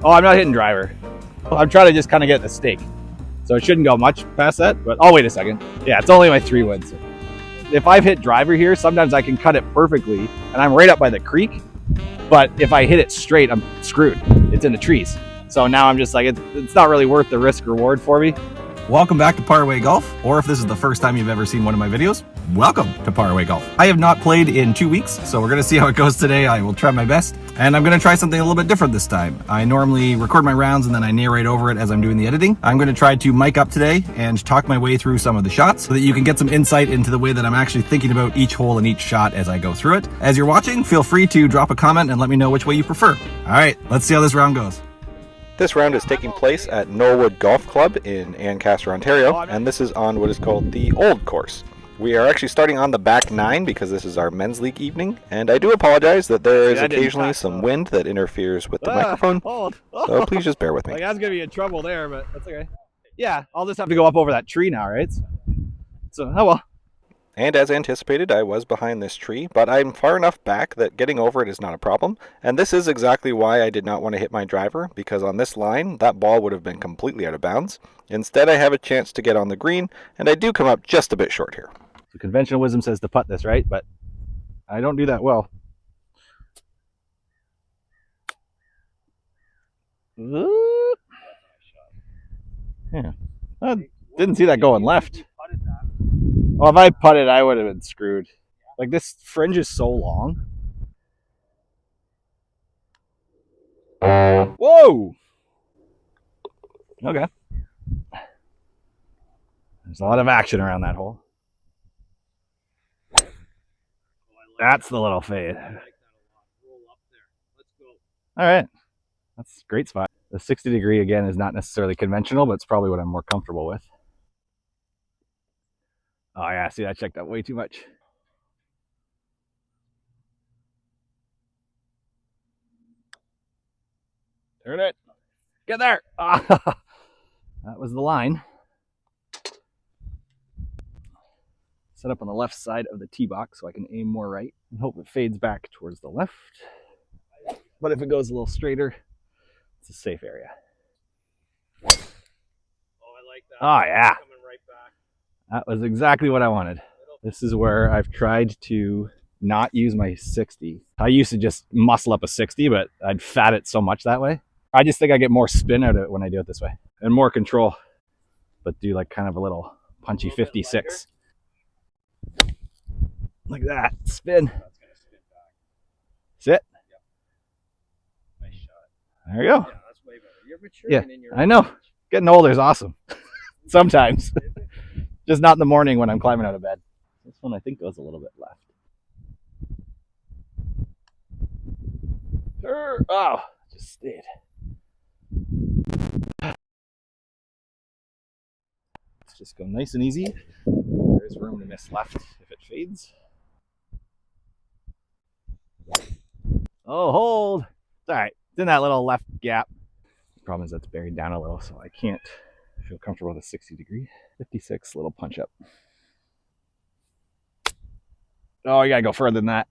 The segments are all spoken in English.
Oh, I'm not hitting driver. I'm trying to just kind of get the stake. So it shouldn't go much past that, but oh, wait a second. Yeah, it's only my 3 woods. If I've hit driver here, sometimes I can cut it perfectly, and I'm right up by the creek. But if I hit it straight, I'm screwed. It's in the trees. So now I'm just like, it's not really worth the risk reward for me. Welcome back to Paraway Golf, or if this is the first time you've ever seen one of my videos, welcome to Paraway Golf. I have not played in 2 weeks, so we're gonna see how it goes today. I will try my best, and I'm gonna try something a little bit different this time. I normally record my rounds and then I narrate over it as I'm doing the editing. I'm gonna try to mic up today and talk my way through some of the shots so that you can get some insight into the way that I'm actually thinking about each hole and each shot as I go through it. As you're watching, feel free to drop a comment and let me know which way you prefer. All right, let's see how this round goes. This round is taking place at Knollwood Golf Club in Ancaster, Ontario, and this is on what is called the Old Course. We are actually starting on the back 9 because this is our men's league evening, and I do apologize that there is occasionally some wind that interferes with the microphone, so please just bear with me. Like, I was going to be in trouble there, but that's okay. Yeah, I'll just have to go up over that tree now, right? So, oh well. And as anticipated, I was behind this tree, but I'm far enough back that getting over it is not a problem. And this is exactly why I did not want to hit my driver, because on this line, that ball would have been completely out of bounds. Instead, I have a chance to get on the green, and I do come up just a bit short here. So conventional wisdom says to putt this, right? But I don't do that well. Yeah. I didn't see that going left. Well, if I putted, I would have been screwed. Like, this fringe is so long. Whoa! Okay. There's a lot of action around that hole. That's the little fade. All right. That's a great spot. The 60 degree, again, is not necessarily conventional, but it's probably what I'm more comfortable with. Oh, yeah. See, I checked out way too much. Turn it. Get there. That was the line. Set up on the left side of the tee box so I can aim more right and hope it fades back towards the left. But if it goes a little straighter, it's a safe area. Oh, I like that. Oh, yeah. Coming right back. That was exactly what I wanted. This is where I've tried to not use my 60. I used to just muscle up a 60, but I'd fat it so much that way. I just think I get more spin out of it when I do it this way and more control, but do like kind of a little punchy 56. Like that. Spin. Sit. Nice shot. There you go. Yeah, that's way better. You're maturing in your I know. Getting older is awesome. Sometimes. Just not in the morning when I'm climbing out of bed. This one I think goes a little bit left. Oh, just stayed. Let's just go nice and easy. There's room to miss left if it fades. Oh, hold. It's all right. It's in that little left gap. The problem is that's buried down a little, so I can't feel comfortable with a 60 degree. 56, little punch up. Oh, you gotta go further than that.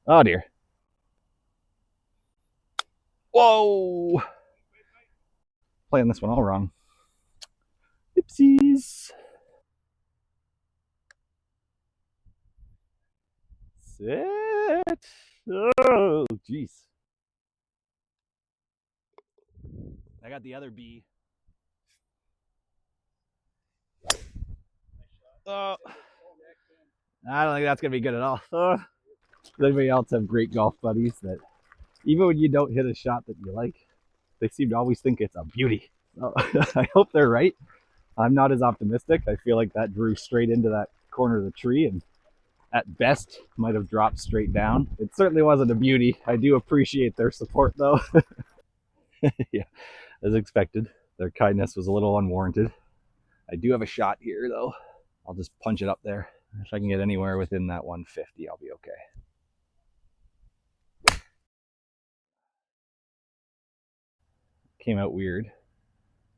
Oh, dear. Whoa. Playing this one all wrong. Oopsies. Sit. Oh, jeez. I got the other B. Oh, I don't think that's going to be good at all. Does anybody else have great golf buddies that even when you don't hit a shot that you like, they seem to always think it's a beauty? So, I hope they're right. I'm not as optimistic. I feel like that drew straight into that corner of the tree and at best might have dropped straight down. It certainly wasn't a beauty. I do appreciate their support though. Yeah, as expected. Their kindness was a little unwarranted. I do have a shot here though. I'll just punch it up there. If I can get anywhere within that 150, I'll be okay. Came out weird,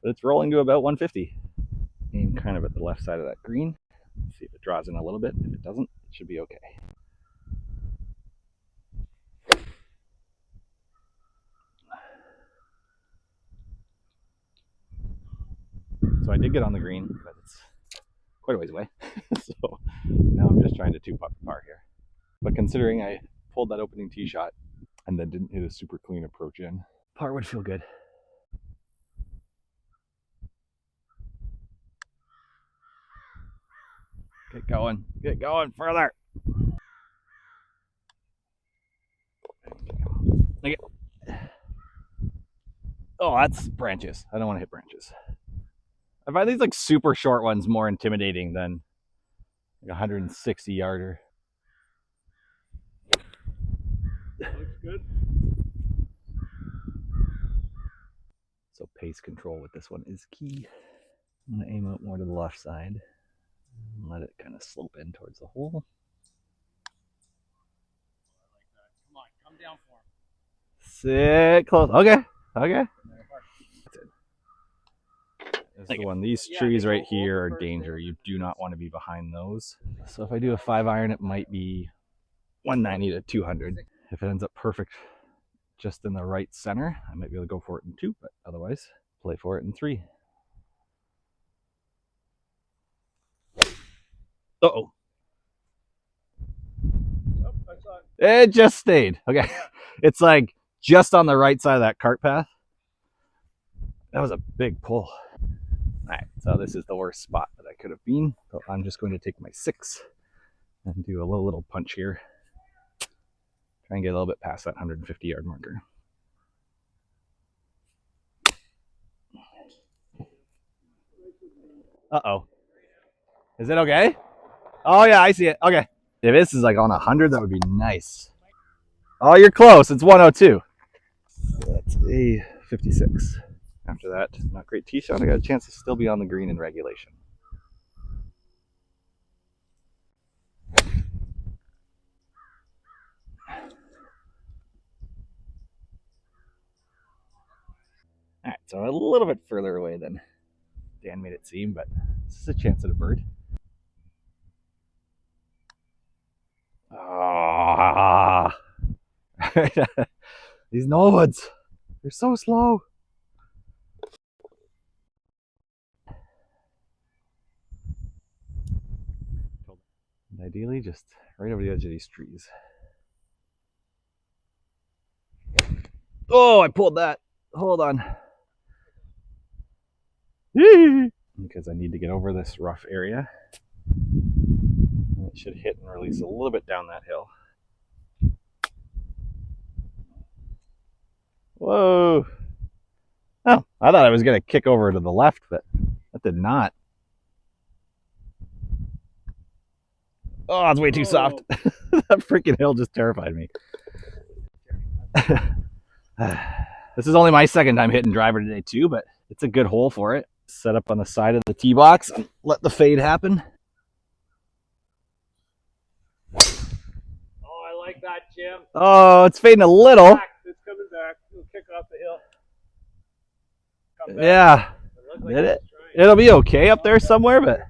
but it's rolling to about 150. Aim kind of at the left side of that green. See if it draws in a little bit. If it doesn't, it should be okay. So I did get on the green, but it's quite a ways away. So now I'm just trying to two putt the par here. But considering I pulled that opening tee shot and then didn't hit a super clean approach in, par would feel good. Get going further. Okay. Oh, that's branches. I don't want to hit branches. I find these like super short ones more intimidating than like 160 yarder. Looks good. So pace control with this one is key. I'm gonna aim out more to the left side and let it kind of slope in towards the hole. I like that. Come on, come down for him. Sit close. Okay. Okay. That's the one. These trees right here are danger. You do not want to be behind those. So if I do a 5-iron, it might be 190 to 200. If it ends up perfect just in the right center, I might be able to go for it in 2, but otherwise, play for it in 3. Uh-oh. Oh, I saw it. It just stayed. Okay. It's like just on the right side of that cart path. That was a big pull. All right, so this is the worst spot that I could have been. So I'm just going to take my 6 and do a little punch here. Try and get a little bit past that 150-yard marker. Uh-oh. Is it okay? Oh, yeah, I see it. Okay. If this is like on 100, that would be nice. Oh, you're close. It's 102. So that's a 56. After that, not great tee shot. I got a chance to still be on the green in regulation. All right, so a little bit further away than Dan made it seem, but this is a chance at a bird. Ah, these Knollwoods, they're so slow. And ideally, just right over the edge of these trees. Oh, I pulled that. Hold on. Because I need to get over this rough area. It should hit and release a little bit down that hill. Whoa. Oh, I thought I was going to kick over to the left, but that did not. Oh, it's way too soft. That freaking hill just terrified me. This is only my second time hitting driver today too, but it's a good hole for it. Set up on the side of the tee box and let the fade happen. Oh, I like that, Jim. Oh, it's fading a little. It's coming back. It'll kick off the hill. Come back. Yeah. Like It'll be okay up there somewhere, but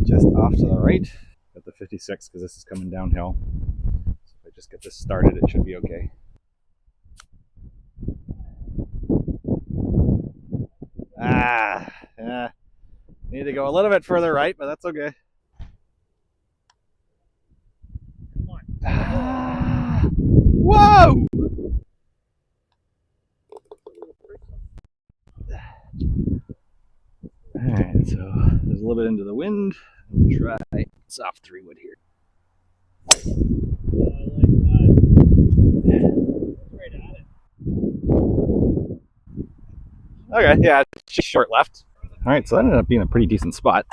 just off to the right. Got the 56 because this is coming downhill. So if I just get this started, it should be okay. Yeah. Need to go a little bit further right, but that's okay. Come on. Whoa! Alright, so there's a little bit into the wind. Try soft 3-wood here. Oh, I like that. Straight at it. Okay, yeah, just short left. Alright, so that ended up being a pretty decent spot.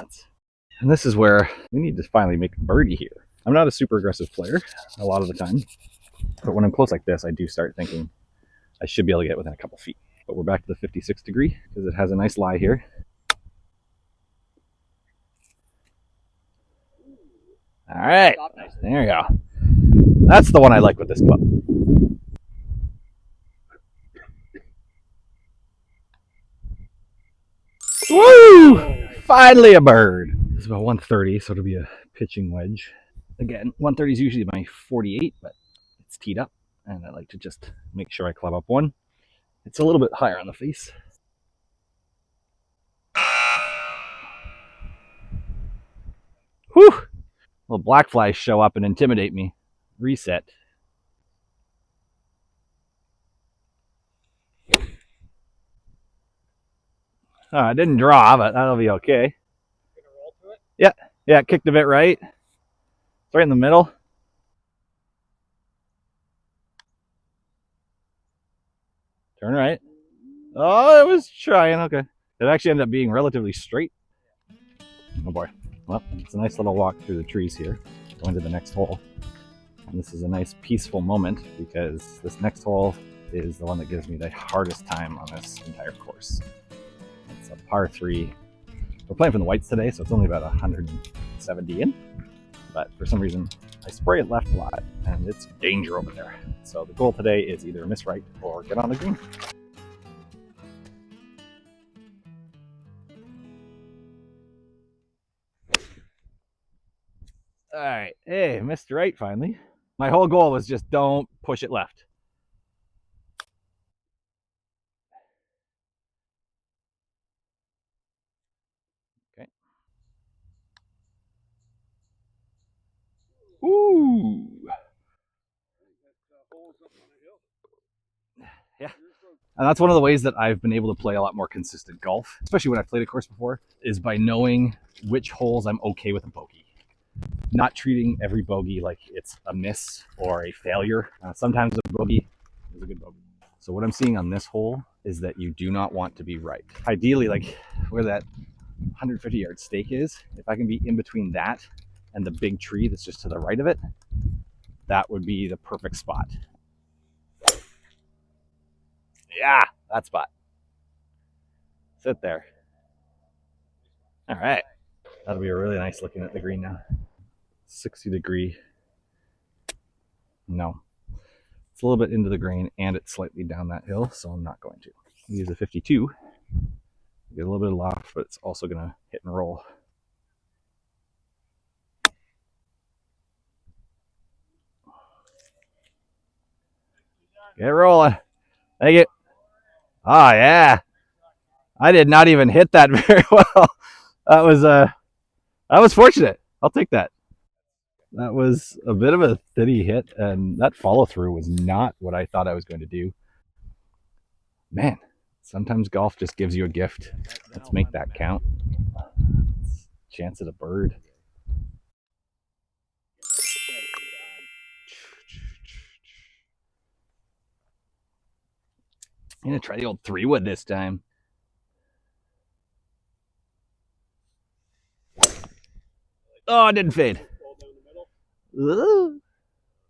And this is where we need to finally make a birdie here. I'm not a super aggressive player a lot of the time, but when I'm close like this, I do start thinking I should be able to get within a couple feet. But we're back to the 56 degree because it has a nice lie here. All right, there you go. That's the one I like with this club. Woo! Finally a bird. It's about 130, so it'll be a pitching wedge. Again, 130 is usually my 48, but it's teed up, and I like to just make sure I club up one. It's a little bit higher on the face. Whew! Little black flies show up and intimidate me. Reset. I didn't draw, but that'll be okay. Gonna roll to it? Yeah, yeah, kicked a bit right. It's right in the middle. Turn right. Oh, it was trying. Okay. It actually ended up being relatively straight. Oh boy. Well, it's a nice little walk through the trees here. Going to the next hole. And this is a nice peaceful moment because this next hole is the one that gives me the hardest time on this entire course. It's a par 3. We're playing from the whites today, so it's only about 170 in. But for some reason, I spray it left a lot, and it's danger over there. So the goal today is either miss right or get on the green. All right, hey, missed right finally. My whole goal was just don't push it left. Okay. Ooh. Yeah. And that's one of the ways that I've been able to play a lot more consistent golf, especially when I've played a course before, is by knowing which holes I'm okay with a bogey. Not treating every bogey like it's a miss or a failure. Sometimes a bogey is a good bogey. So what I'm seeing on this hole is that you do not want to be right. Ideally, like where that 150-yard stake is, if I can be in between that and the big tree that's just to the right of it, that would be the perfect spot. Yeah, that spot. Sit there. All right. That'll be really nice looking at the green now. 60-degree. No. It's a little bit into the green and it's slightly down that hill, so I'm not going to. Use a 52. Get a little bit of loft, but it's also going to hit and roll. Get rolling. Thank you. Oh, yeah. I did not even hit that very well. That was fortunate. I'll take that. That was a bit of a thinny hit, and that follow through was not what I thought I was going to do. Man, sometimes golf just gives you a gift. Let's make that count. Chance at a bird. I'm gonna try the old 3-wood this time. Oh, it didn't fade. Ooh.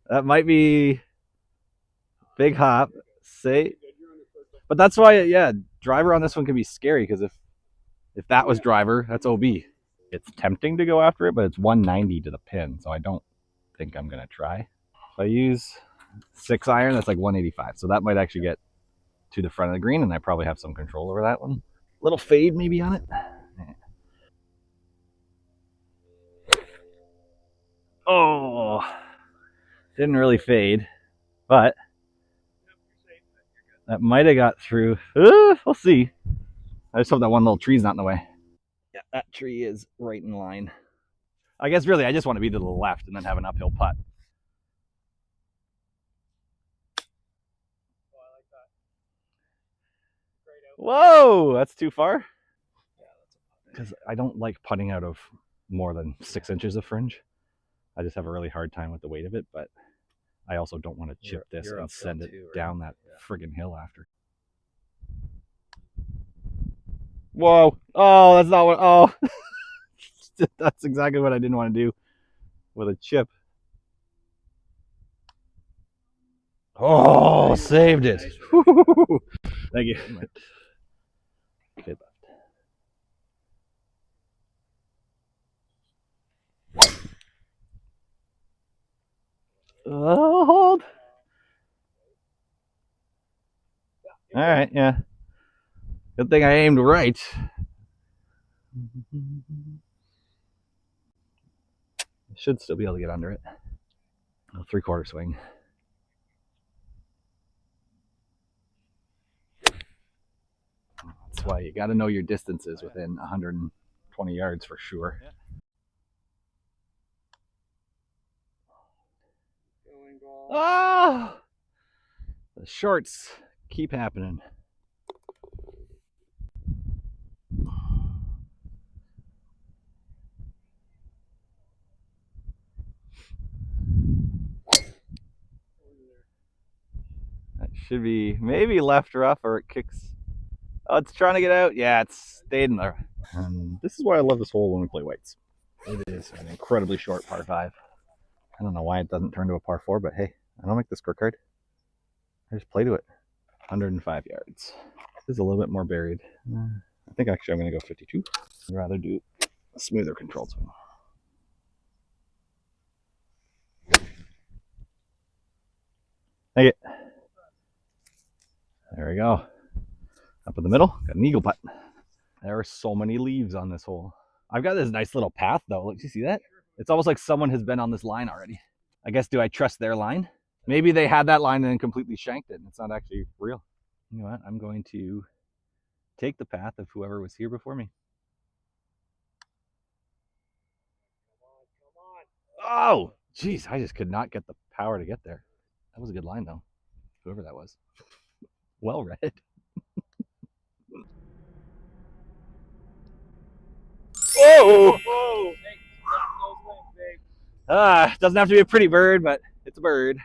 That might be big hop. Say, but that's why, yeah, driver on this one can be scary because if that was driver, that's OB. It's tempting to go after it, but it's 190 to the pin, so I don't think I'm gonna try. If I use 6-iron, that's like 185, so that might actually get to the front of the green, and I probably have some control over that one. Little fade maybe on it. Oh, didn't really fade, but that might have got through. We'll see. I just hope that one little tree's not in the way. Yeah, that tree is right in line. I guess really I just want to be to the left and then have an uphill putt. Whoa, that's too far. Because I don't like putting out of more than 6 inches of fringe. I just have a really hard time with the weight of it, but I also don't want to chip this and send it down that friggin' hill after. Whoa. Oh, that's not what. Oh, that's exactly what I didn't want to do with a chip. Oh, saved it. Thank you. Okay. Oh, hold. All right, yeah. Good thing I aimed right. Should still be able to get under it. A 3/4 swing. That's why you got to know your distances within 120 yards for sure. Oh, the shorts keep happening. That should be maybe left rough or it kicks. Oh, it's trying to get out. Yeah, it's stayed in there. And this is why I love this hole when we play whites. It is an incredibly short par 5. I don't know why it doesn't turn to a par 4, but hey, I don't make the scorecard. I just play to it. 105 yards. This is a little bit more buried. I think actually I'm going to go 52. I'd rather do a smoother controlled swing. Take it. There we go. Up in the middle, got an eagle putt. There are so many leaves on this hole. I've got this nice little path though. Look, do you see that? It's almost like someone has been on this line already. I guess, do I trust their line? Maybe they had that line and then completely shanked it and it's not actually real. You know what? I'm going to take the path of whoever was here before me. Oh, geez, I just could not get the power to get there. That was a good line though, whoever that was. Well read. Whoa! Whoa! Doesn't have to be a pretty bird, but it's a bird.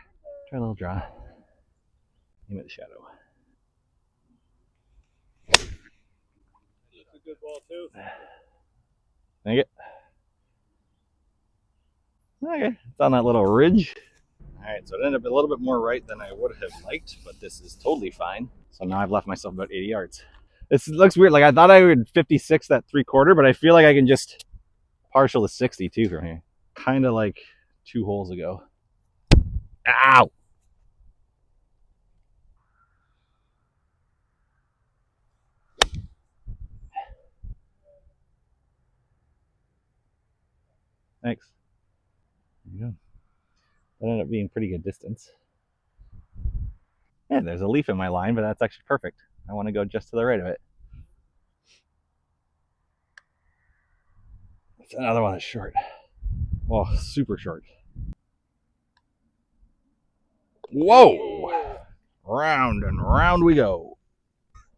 Try a little draw. Aim at the shadow. That's a good ball too. Thank it. Okay, it's on that little ridge. All right, so it ended up a little bit more right than I would have liked, but this is totally fine. So now I've left myself about 80 yards. This looks weird. Like I thought I would 56 that 3/4, but I feel like I can just partial to 62 from here. Kind of like 2 holes ago. Ow! Thanks. There you go. That ended up being pretty good distance. Yeah, there's a leaf in my line, but that's actually perfect. I want to go just to the right of it. It's another one that's short. Oh, super short. Whoa! Round and round we go.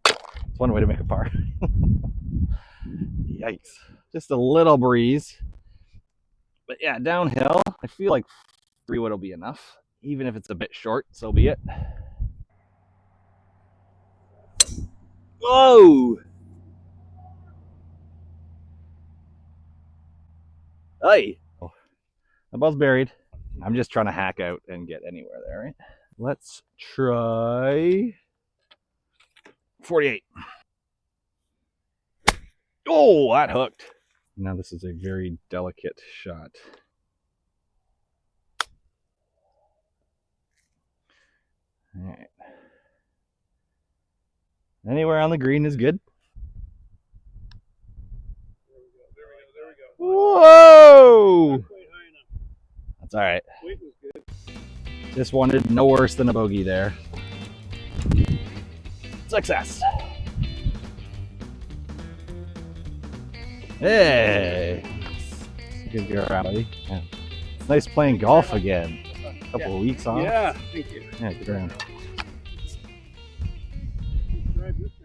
It's one way to make a par. Yikes. Just a little breeze. But yeah, downhill, I feel like 3 wood will be enough. Even if it's a bit short, so be it. Whoa! Hey! Oh, the ball's buried. I'm just trying to hack out and get anywhere there, right? Let's try 48. Oh, that hooked. Now this is a very delicate shot. All right. Anywhere on the green is good. There we go. Whoa! Not quite high enough. That's all right. Weight was good. Just wanted no worse than a bogey there. Success. Hey. Good girl, buddy. Yeah. It's nice playing golf again. A couple of weeks off. Yeah, thank you. Yeah, good round. Drive this thing.